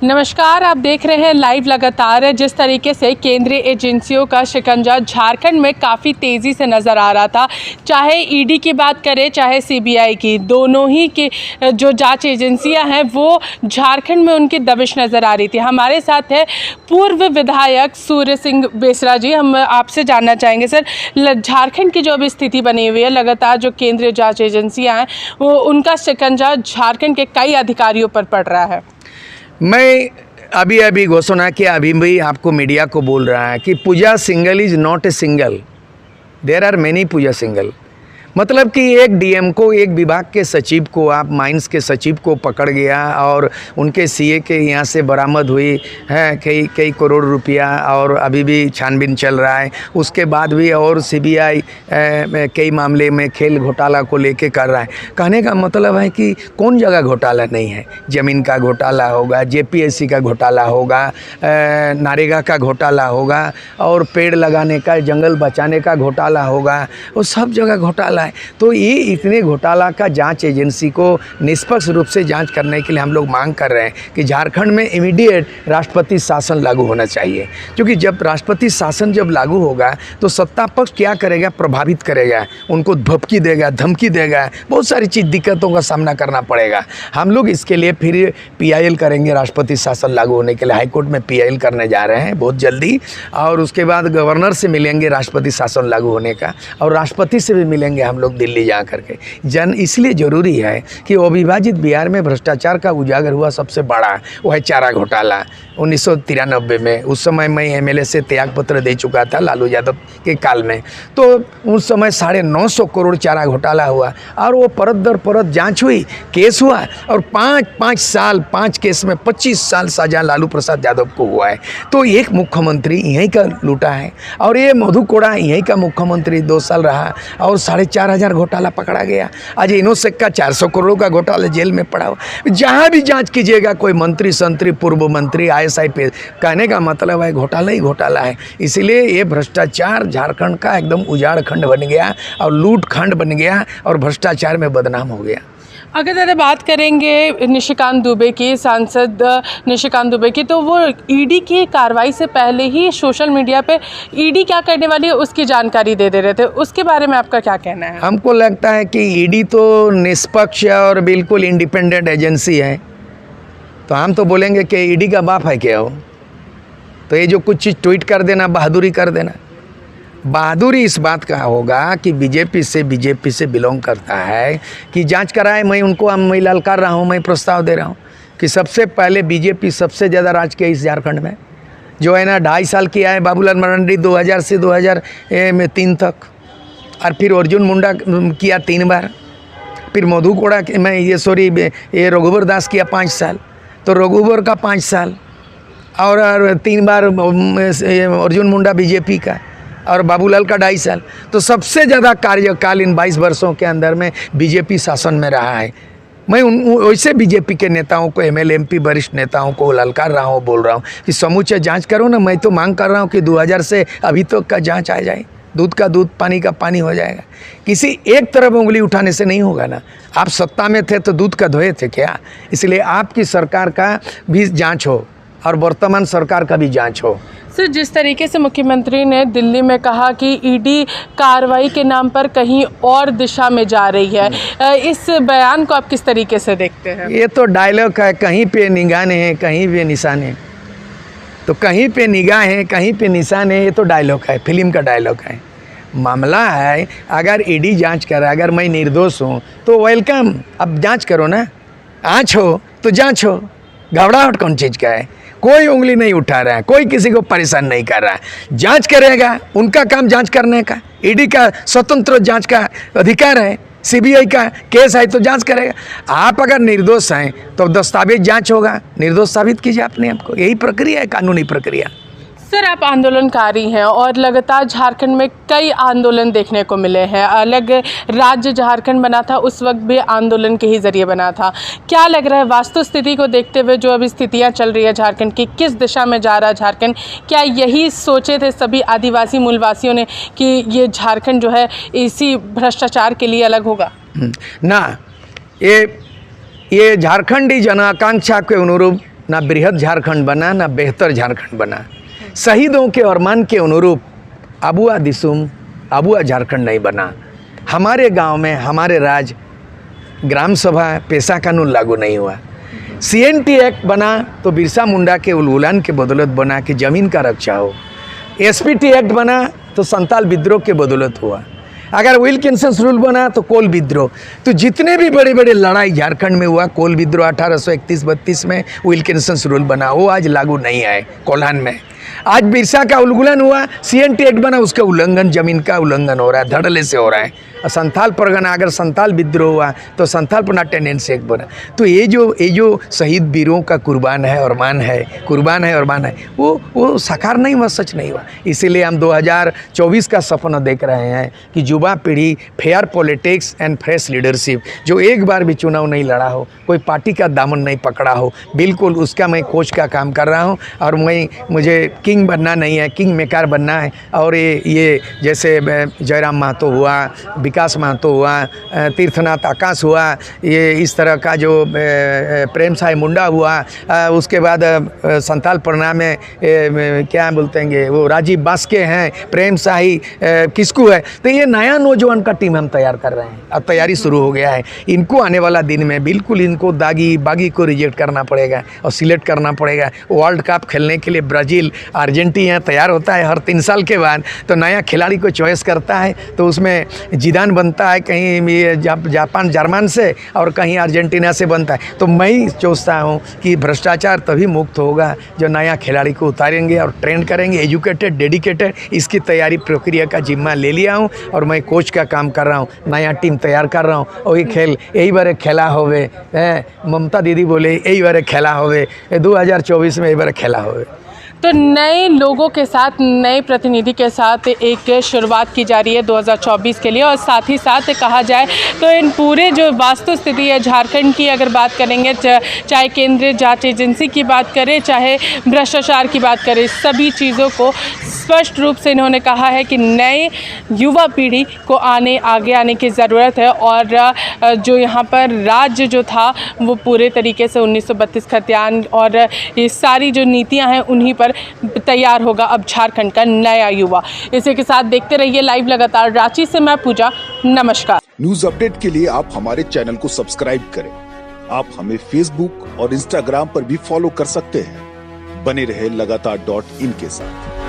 नमस्कार, आप देख रहे हैं लाइव लगातार। जिस तरीके से केंद्रीय एजेंसियों का शिकंजा झारखंड में काफ़ी तेज़ी से नज़र आ रहा था, चाहे ईडी की बात करें चाहे सीबीआई की, दोनों ही की जो जांच एजेंसियां हैं वो झारखंड में उनकी दबिश नज़र आ रही थी। हमारे साथ है पूर्व विधायक सूर्य सिंह बेसरा जी। हम आपसे जानना चाहेंगे सर, झारखंड की जो अभी स्थिति बनी हुई है, लगातार जो केंद्रीय जाँच एजेंसियाँ हैं वो उनका शिकंजा झारखंड के कई अधिकारियों पर पड़ रहा है। मैं अभी घोषणा किया, अभी भी आपको मीडिया को बोल रहा है कि Pooja single is not a single, there are many Pooja single. मतलब कि एक डीएम को, एक विभाग के सचिव को, आप माइंस के सचिव को पकड़ गया और उनके सीए के यहाँ से बरामद हुई है कई करोड़ रुपया, और अभी भी छानबीन चल रहा है। उसके बाद भी और सीबीआई कई मामले में खेल घोटाला को लेके कर रहा है। कहने का मतलब है कि कौन जगह घोटाला नहीं है। ज़मीन का घोटाला होगा, जेपीएससी का घोटाला होगा, नारेगा का घोटाला होगा, और पेड़ लगाने का, जंगल बचाने का घोटाला होगा, वो सब जगह घोटाला है। तो ये इतने घोटाला का जांच एजेंसी को निष्पक्ष रूप से जांच करने के लिए हम लोग मांग कर रहे हैं कि झारखंड में इमीडिएट राष्ट्रपति शासन लागू होना चाहिए। क्योंकि जब राष्ट्रपति शासन जब लागू होगा तो सत्ता पक्ष क्या करेगा, प्रभावित करेगा, उनको धमकी देगा, बहुत सारी चीज़ दिक्कतों का सामना करना पड़ेगा। हम लोग इसके लिए फिर पीआईएल करेंगे, राष्ट्रपति शासन लागू होने के लिए हाईकोर्ट में पीआईएल करने जा रहे हैं बहुत जल्दी, और उसके बाद गवर्नर से मिलेंगे राष्ट्रपति शासन लागू होने का, और राष्ट्रपति से भी मिलेंगे हम लोग दिल्ली जा करके। इसलिए ज़रूरी है कि अविभाजित बिहार में भ्रष्टाचार का उजागर हुआ सबसे बड़ा वो है चारा घोटाला। 1993 में, उस समय मैं एमएलए से त्यागपत्र दे चुका था लालू यादव के काल में। तो उस समय 950 करोड़ चारा घोटाला हुआ, और वो परत दर परत जांच हुई, केस हुआ, और 5 केस में 25 साल सजा लालू प्रसाद यादव को हुआ है। तो एक मुख्यमंत्री यहीं का लूटा है, और ये मधु कोड़ा यहीं का मुख्यमंत्री 2 साल रहा, और 4,500 घोटाला पकड़ा गया। आज इनोसेक का 400 करोड़ का घोटाला जेल में पड़ा हुआ। जहाँ भी जांच कीजिएगा कोई मंत्री, संतरी, पूर्व मंत्री, आईएएस, आईपीएस, कहने का मतलब है घोटाला ही घोटाला है। इसीलिए ये भ्रष्टाचार झारखंड का एकदम उजाड़ खंड बन गया, और लूट खंड बन गया, और भ्रष्टाचार में बदनाम हो गया। अगर ज़रा बात करेंगे निशिकांत दुबे की, सांसद निशिकांत दुबे की, तो वो ईडी की कार्रवाई से पहले ही सोशल मीडिया पे ईडी क्या करने वाली है उसकी जानकारी दे रहे थे। उसके बारे में आपका क्या कहना है? हमको लगता है कि ईडी तो निष्पक्ष और बिल्कुल इंडिपेंडेंट एजेंसी है, तो हम तो बोलेंगे कि ईडी का बाप है क्या हो। तो ये जो कुछ चीज़ ट्वीट कर देना, बहादुरी कर देना, बहादुरी इस बात का होगा कि बीजेपी से बिलोंग करता है कि जांच कराए। मैं ललकार रहा हूँ, मैं प्रस्ताव दे रहा हूँ कि सबसे पहले बीजेपी सबसे ज़्यादा राज किया इस झारखंड में, जो है ना 2.5 साल किया है बाबूलाल मरांडी 2000 से 2003 तक, और फिर अर्जुन मुंडा किया 3 बार, फिर मधु कोड़ा ये रघुवर दास किया 5 साल, तो रघुवर का 5 साल, और 3 बार अर्जुन मुंडा बीजेपी का, और बाबूलाल का 2.5 साल। तो सबसे ज़्यादा कार्यकाल इन 22 वर्षों के अंदर में बीजेपी शासन में रहा है। मैं वैसे बीजेपी के नेताओं को, एमएलए एमपी वरिष्ठ नेताओं को ललकार रहा हूँ, बोल रहा हूँ कि समूचे जांच करो ना। मैं तो मांग कर रहा हूँ कि 2000 से अभी तक का जांच आ जाए, दूध का दूध, पानी का पानी हो जाएगा। किसी एक तरफ उंगली उठाने से नहीं होगा ना। आप सत्ता में थे तो दूध का धोए थे क्या? इसलिए आपकी सरकार का भी जाँच हो, और वर्तमान सरकार का भी जांच हो। सर, जिस तरीके से मुख्यमंत्री ने दिल्ली में कहा कि ईडी कार्रवाई के नाम पर कहीं और दिशा में जा रही है, इस बयान को आप किस तरीके से देखते हैं? ये तो डायलॉग है, कहीं पे निगाह है कहीं पे निशान है। तो कहीं पे निगाह है कहीं पे निशान है, ये तो डायलॉग है, फिल्म का डायलॉग है। मामला है अगर ईडी जांच करे, अगर मैं निर्दोष हूँ तो वेलकम, अब जांच करो ना। आँच हो तो जांच हो, घबराहट कौन चीज़ का है? कोई उंगली नहीं उठा रहा है, कोई किसी को परेशान नहीं कर रहा है। जांच करेगा, उनका काम जांच करने का, ईडी का स्वतंत्र जांच का अधिकार है, सीबीआई का केस है तो जांच करेगा। आप अगर निर्दोष हैं तो दस्तावेज जांच होगा, निर्दोष साबित कीजिए अपने आप को। यही प्रक्रिया है, कानूनी प्रक्रिया। सर, आप आंदोलनकारी हैं और लगातार झारखंड में कई आंदोलन देखने को मिले हैं। अलग राज्य झारखंड बना था, उस वक्त भी आंदोलन के ही जरिए बना था। क्या लग रहा है वास्तु स्थिति को देखते हुए, जो अभी स्थितियां चल रही है झारखंड की, किस दिशा में जा रहा है झारखंड? क्या यही सोचे थे सभी आदिवासी मूलवासियों ने कि ये झारखंड जो है इसी भ्रष्टाचार के लिए अलग होगा? ना, ये झारखंडी जन आकांक्षा के अनुरूप ना बृहद झारखंड बना, ना बेहतर झारखंड बना। शहीदों के अरमान के अनुरूप अबुआ दिसुम, अबुआ झारखंड नहीं बना। हमारे गांव में, हमारे राज्य ग्राम सभा पेशा कानून लागू नहीं हुआ। CNT एक्ट बना तो बिरसा मुंडा के उलगुलान के बदौलत बना कि ज़मीन का रक्षा हो। SPT एक्ट बना तो संताल विद्रोह के बदौलत हुआ। अगर विल्किंसन रूल बना तो कोल विद्रोह। तो जितने भी बड़े बड़े लड़ाई झारखंड में हुआ, कोल विद्रोह 1831-32 में विल्किंसन रूल बना, वो आज लागू नहीं आए कोल्हान में। आज बिरसा का उल्लंघन हुआ, CNT एक्ट बना, उसका उल्लंघन, जमीन का उल्लंघन हो रहा है, धड़ल्ले से हो रहा है। और संथाल परगना, अगर संथाल विद्रोह हुआ तो संथाल परगना टेंडेंसी एक्ट बना। तो ये जो शहीद वीरों का कुर्बान है और मान है, वो साकार नहीं हुआ, सच नहीं हुआ। इसीलिए हम 2024 का सपना देख रहे हैं कि युवा पीढ़ी fair politics and fresh leadership, जो एक बार भी चुनाव नहीं लड़ा हो, कोई पार्टी का दामन नहीं पकड़ा हो, बिल्कुल उसका मैं कोच का काम कर रहा हूँ। और मुझे किंग बनना नहीं है, किंग मेकर बनना है। और ये जैसे जयराम महतो हुआ, विकास महतो हुआ, तीर्थनाथ आकाश हुआ, ये इस तरह का जो प्रेम साई मुंडा हुआ, उसके बाद संताल परगना में क्या बोलते हैं वो राजीव बास्के हैं, प्रेम साही किसकू है। तो ये नया नौजवान का टीम हम तैयार कर रहे हैं, अब तैयारी शुरू हो गया है। इनको आने वाला दिन में बिल्कुल इनको बागी को रिजेक्ट करना पड़ेगा और सिलेक्ट करना पड़ेगा। वर्ल्ड कप खेलने के लिए ब्राज़ील, अर्जेंटीना तैयार होता है हर 3 साल के बाद। तो नया खिलाड़ी को चॉइस करता है, तो उसमें जिदान बनता है, कहीं जापान जर्मन से और कहीं अर्जेंटीना से बनता है। तो मैं सोचता हूँ कि भ्रष्टाचार तभी मुक्त होगा जो नया खिलाड़ी को उतारेंगे और ट्रेन करेंगे, एजुकेटेड, डेडिकेटेड। इसकी तैयारी प्रक्रिया का जिम्मा ले लिया हूँ और मैं कोच का काम कर रहा हूँ, नया टीम तैयार कर रहा हूँ। और ये खेल यही बार खेला होवे, ममता दीदी बोले यही बार खेला होवे, 2024 में यही बार खेला होवे। तो नए लोगों के साथ, नए प्रतिनिधि के साथ एक शुरुआत की जा रही है 2024 के लिए। और साथ ही साथ कहा जाए तो इन पूरे जो वास्तु स्थिति है झारखंड की, अगर बात करेंगे, चाहे केंद्रीय जांच एजेंसी की बात करें, चाहे भ्रष्टाचार की बात करें, सभी चीज़ों को स्पष्ट रूप से इन्होंने कहा है कि नए युवा पीढ़ी को आगे आने की ज़रूरत है। और जो यहाँ पर राज्य जो था वो पूरे तरीके से 1932 खतियान और ये सारी जो नीतियाँ हैं उन्हीं पर तैयार होगा अब झारखंड का नया युवा। इसी के साथ देखते रहिए लाइव लगातार। रांची से मैं पूजा, नमस्कार। न्यूज अपडेट के लिए आप हमारे चैनल को सब्सक्राइब करें। आप हमें फेसबुक और इंस्टाग्राम पर भी फॉलो कर सकते हैं। बने रहे लगातार.in के साथ।